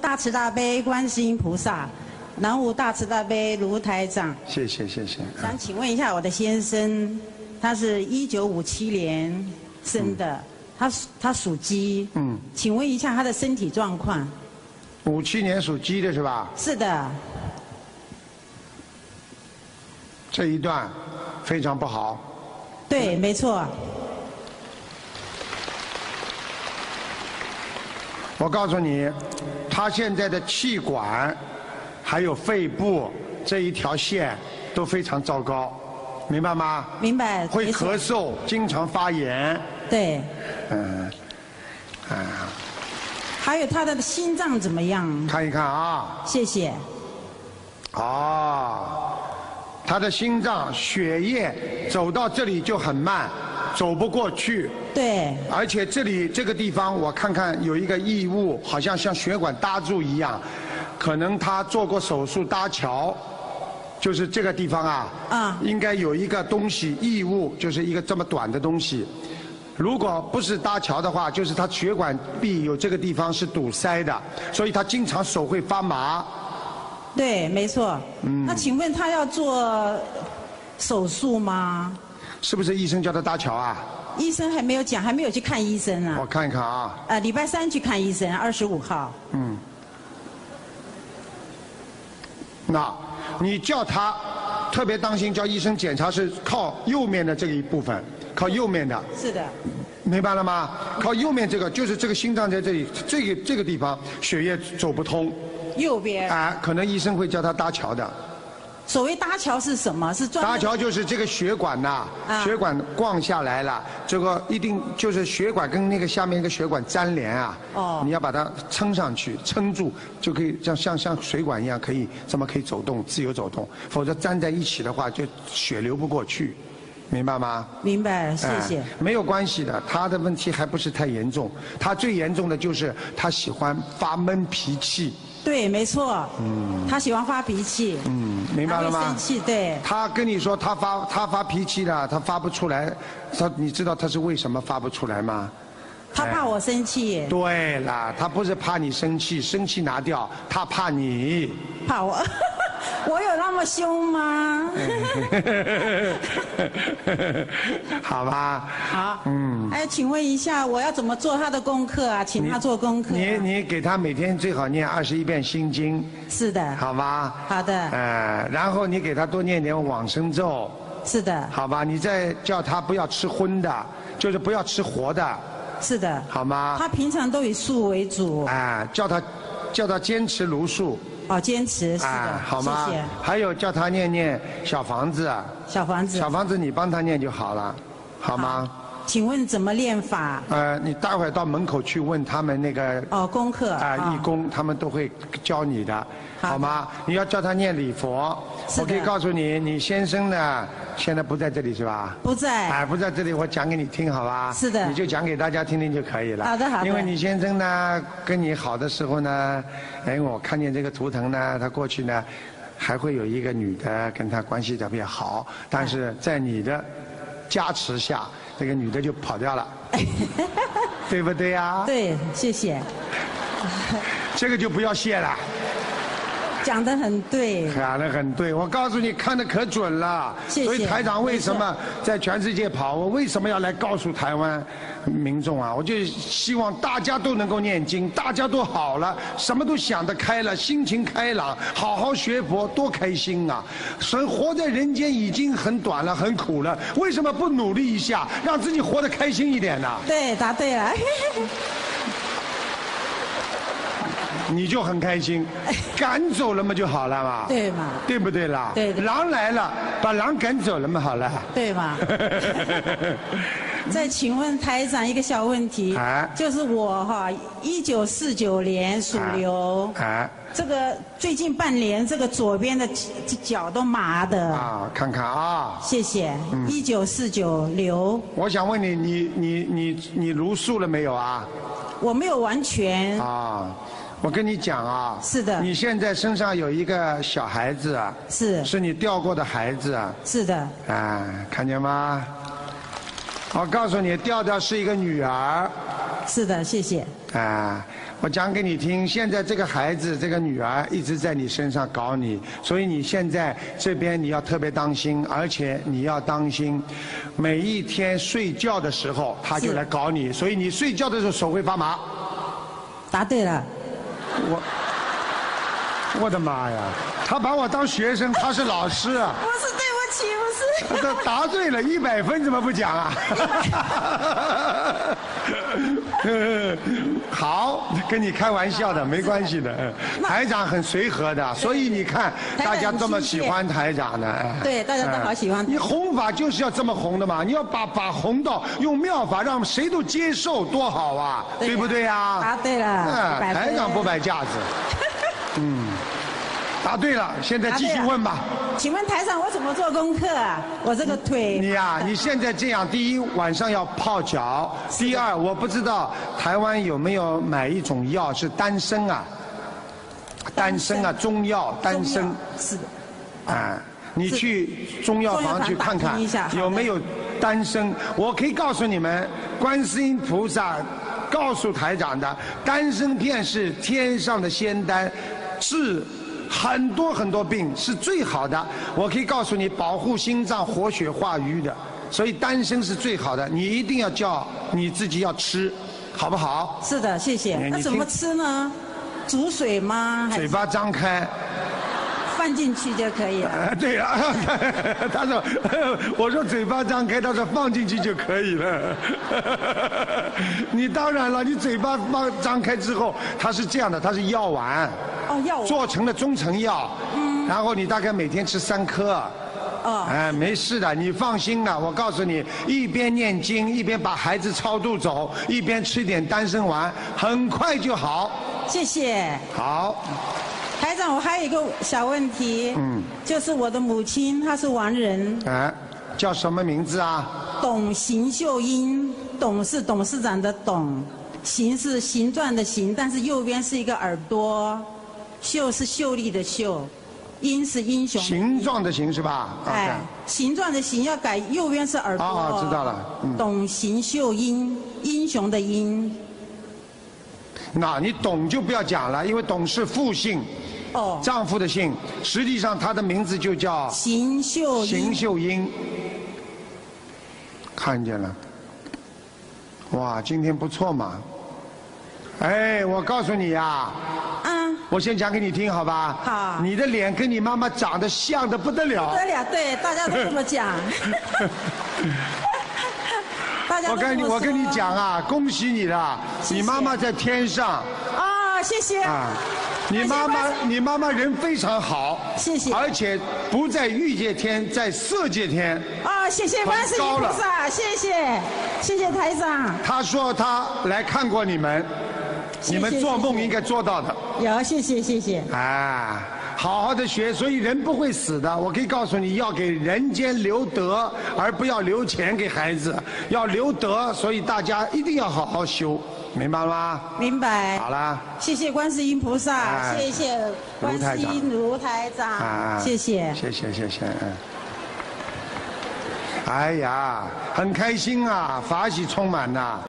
大慈大悲观世音菩萨，南无大慈大悲卢台长。谢谢谢谢。想请问一下我的先生，他是1957年生的，他属鸡。请问一下他的身体状况。57年属鸡的是吧？是的。这一段非常不好。对，没错。我告诉你，他现在的气管还有肺部这一条线都非常糟糕，明白吗？明白。会咳嗽，经常发炎。对。还有他的心脏怎么样？看一看啊。谢谢。他的心脏血液走到这里就很慢，走不过去。对。而且这个地方我看看有一个异物，好像血管搭住一样，可能他做过手术搭桥，就是这个地方啊。应该有一个东西异物，就是一个这么短的东西。如果不是搭桥的话，就是他血管壁有这个地方是堵塞的，所以他经常手会发麻。对，没错。那请问他要做手术吗？是不是医生叫他搭桥啊？医生还没有讲，还没有去看医生啊。我看一看啊。礼拜3去看医生，25号。那你叫他特别当心，叫医生检查是靠右面的这一部分，靠右面的。是的。明白了吗？靠右面这个就是这个心脏在这里，这个地方血液走不通。右边。可能医生会叫他搭桥的。所谓搭桥是什么？是专门。搭桥就是这个血管呐，血管灌下来了，这个一定就是血管跟那个下面一个血管粘连啊。你要把它撑上去，撑住就可以像水管一样，可以走动，自由走动。否则粘在一起的话，就血流不过去。明白吗？明白，谢谢。没有关系的，他的问题还不是太严重。他最严重的就是他喜欢发闷脾气。对，没错。他喜欢发脾气。明白了吗？他会生气，对。他跟你说他发脾气了，他发不出来。你知道他是为什么发不出来吗？他怕我生气。对了，他不是怕你生气，生气拿掉，他怕你。怕我。我有那么凶吗？好吧。好。哎，请问一下，我要怎么做他的功课啊？请他做功课。你给他每天最好念21遍心经。是的。好吧。好的。然后你给他多念点往生咒。是的。好吧，你再叫他不要吃荤的，就是不要吃活的。是的。好吗？他平常都以素为主。叫他坚持茹素。坚持是的，好吗？谢谢。还有叫他念小房子。小房子你帮他念就好了，好吗？请问怎么练法？你待会儿到门口去问他们那个功课义工，他们都会教你的，好吗？你要叫他念礼佛。我可以告诉你，你先生呢现在不在这里是吧？不在。不在这里，我讲给你听，好吧？是的。你就讲给大家听听就可以了。好的好的。因为你先生呢跟你好的时候呢，我看见这个图腾呢，他过去呢还会有一个女的跟他关系特别好，但是在你的加持下，这个女的就跑掉了，对不对呀？对，谢谢。这个就不要谢了。讲得很对。讲得很对，我告诉你，看得可准了。谢谢。所以台长为什么在全世界跑？我为什么要来告诉台湾民众啊？我就希望大家都能够念经，大家都好了，什么都想得开了，心情开朗，好好学佛，多开心啊！活在人间已经很短了，很苦了，为什么不努力一下，让自己活得开心一点呢？对，答对了。你就很开心，赶走了嘛就好了嘛，对嘛？对不对啦？对。狼来了，把狼赶走了嘛好了，对嘛？再请问台长一个小问题，就是我1949年属牛，这个最近半年这个左边的脚都麻的。看看啊。谢谢。1949牛。我想问你茹素了没有啊？我没有完全。我跟你讲啊，是的，你现在身上有一个小孩子啊，是你掉过的孩子啊，是的，看见吗？我告诉你，调调是一个女儿。是的，谢谢。我讲给你听，现在这个孩子，这个女儿一直在你身上搞你，所以你现在这边你要特别当心，而且你要当心，每一天睡觉的时候他就来搞你，所以你睡觉的时候手会发麻。答对了。我的妈呀！他把我当学生，他是老师啊。不是，对不起，不是。他答对了100分，怎么不讲啊？好，跟你开玩笑的，没关系的。台长很随和的，所以你看大家这么喜欢台长的。对，大家都好喜欢。你弘法就是要这么弘的嘛，你要把弘道用妙法让谁都接受，多好啊，对不对呀？答对了。台长不摆架子。答对了，现在继续问吧。请问台长，我怎么做功课啊？我这个腿。你呀，你现在这样，第一晚上要泡脚，第二我不知道台湾有没有买一种药是丹参啊，丹参啊，中药丹参。是的。你去中药房去看看有没有丹参。我可以告诉你们，观世音菩萨告诉台长的，丹参片是天上的仙丹，治很多很多病是最好的。我可以告诉你，保护心脏、活血化瘀的，所以丹参是最好的。你一定要叫你自己要吃，好不好？是的，谢谢。那怎么吃呢？煮水吗？嘴巴张开。放进去就可以了。对啊，他说，我说嘴巴张开，他说放进去就可以了。你当然了，你嘴巴张开之后，它是这样的，它是药丸。药丸。做成了中成药。然后你大概每天吃3颗。没事的，你放心了。我告诉你，一边念经，一边把孩子超度走，一边吃点丹参丸，很快就好。谢谢。好。台长，我还有一个小问题，就是我的母亲她是亡人，叫什么名字啊？董邢秀英，董是董事长的董，邢是形状的形，但是右边是一个耳朵，秀是秀丽的秀，英是英雄。形状的形是吧？形状的形要改，右边是耳朵。知道了。董邢秀英，英雄的英。那你董就不要讲了，因为董是父姓。丈夫的姓，实际上他的名字就叫邢秀英。看见了，哇，今天不错嘛。我告诉你呀，我先讲给你听，好吧？好。你的脸跟你妈妈长得像的不得了。不得了，对，大家都这么讲。我跟你讲啊，恭喜你了，你妈妈在天上。谢谢。你妈妈人非常好，谢谢，而且不在欲界天，在色界天。谢谢观世音菩萨，谢谢台长。他说他来看过你们，你们做梦应该做到的。有，谢谢。好好的学，所以人不会死的。我可以告诉你，要给人间留德，而不要留钱给孩子，要留德。所以大家一定要好好修。明白了吗？明白。好啦，谢谢观世音菩萨，谢谢观世音卢台长，谢谢。哎呀，很开心啊，法喜充满呐。